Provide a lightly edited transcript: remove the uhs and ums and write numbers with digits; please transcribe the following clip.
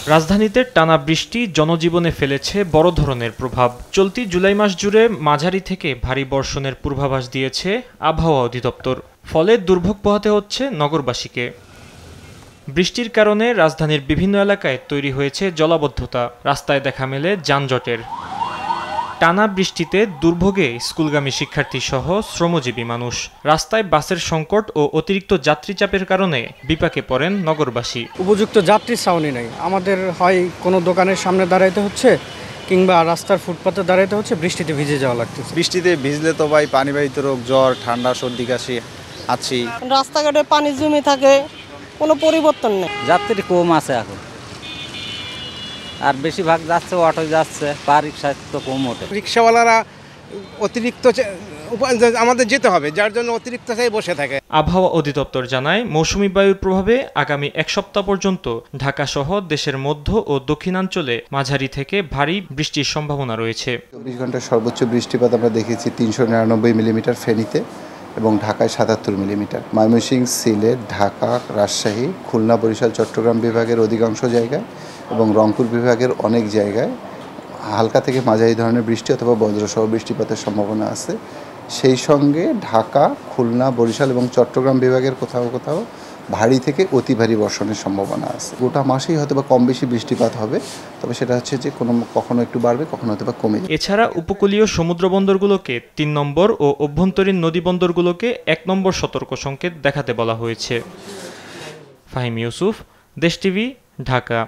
রাজধানীতে টানা বৃষ্টি জনজীবনে ফেলেছে বড় ধরনের প্রভাব। চলতি জুলাই মাস জুড়ে মাঝারি থেকে ভারী বর্ষণের পূর্বাভাস দিয়েছে আবহাওয়া অধিদপ্তর। ফলে দুর্ভোগ পোহাতে হচ্ছে নগরবাসীকে। বৃষ্টির কারণে রাজধানীর বিভিন্ন এলাকায় তৈরি হয়েছে জলাবদ্ধতা, রাস্তায় দেখা মেলে যানজটের। টানা বৃষ্টিতে দুর্ভোগে স্কুলগামী শিক্ষার্থী সহ শ্রমজীবী মানুষ। রাস্তায় বাসের সংকট ও অতিরিক্ত যাত্রী চাপের কারণে বিপাকে পড়েন নগরবাসী। উপযুক্ত যাত্রী ছাউনি নেই, আমাদের হয় কোনো দোকানের সামনে দাঁড়াইতে হচ্ছে কিংবা রাস্তার ফুটপাতে দাঁড়াইতে হচ্ছে, বৃষ্টিতে ভিজে যাওয়া লাগতেছে। বৃষ্টিতে ভিজলে তো ভাই পানিবাহিত রোগ, জ্বর, ঠান্ডা, সর্দি কাশি আছি। রাস্তাঘাটে পানি জমে থাকে, কোনো পরিবর্তন নেই। যাত্রী কম আছে এখন, আর বেশিরভাগ যাচ্ছে অটো যাচ্ছে, পার রিক্সা তো কম ওঠে। রিক্সাওয়ালারা অতিরিক্ত আমাদের যেতে হবে, যার জন্য অতিরিক্ত বসে থাকে। আবহাওয়া অধিদপ্তর জানায়, মৌসুমী বায়ুর প্রভাবে আগামী এক সপ্তাহ পর্যন্ত ঢাকা সহ দেশের মধ্য ও দক্ষিণাঞ্চলে মাঝারি থেকে ভারী বৃষ্টির সম্ভাবনা রয়েছে। 24 ঘন্টার সর্বোচ্চ বৃষ্টিপাত আমরা দেখেছি 399 মিলিমিটার ফেনীতে এবং ঢাকায় 77 মিলিমিটার। ময়মনসিংহ, সিলেট, ঢাকা, রাজশাহী, খুলনা, বরিশাল, চট্টগ্রাম বিভাগের অধিকাংশ জায়গায় এবং রংপুর বিভাগের অনেক জায়গায় হালকা থেকে মাঝারি ধরনের বৃষ্টি অথবা বজ্রসহ বৃষ্টিপাতের সম্ভাবনা আছে। সেই সঙ্গে ঢাকা, খুলনা, বরিশাল এবং চট্টগ্রাম বিভাগের কোথাও কোথাও ভারী থেকে অতি ভারী বর্ষণের সম্ভাবনা আছে। গোটা মাসেই হয়তো বা কম বেশি বৃষ্টিপাত হবে, তবে সেটা হচ্ছে যে কখনো একটু বাড়বে, কখনো হয়তো বা কমে যাবে। এছাড়া উপকূলীয় সমুদ্র বন্দরগুলোকে 3 নম্বর ও অভ্যন্তরীণ নদী বন্দরগুলোকে 1 নম্বর সতর্ক সংকেত দেখাতে বলা হয়েছে। ফাহিম ইউসুফ, দেশ টিভি, ঢাকা।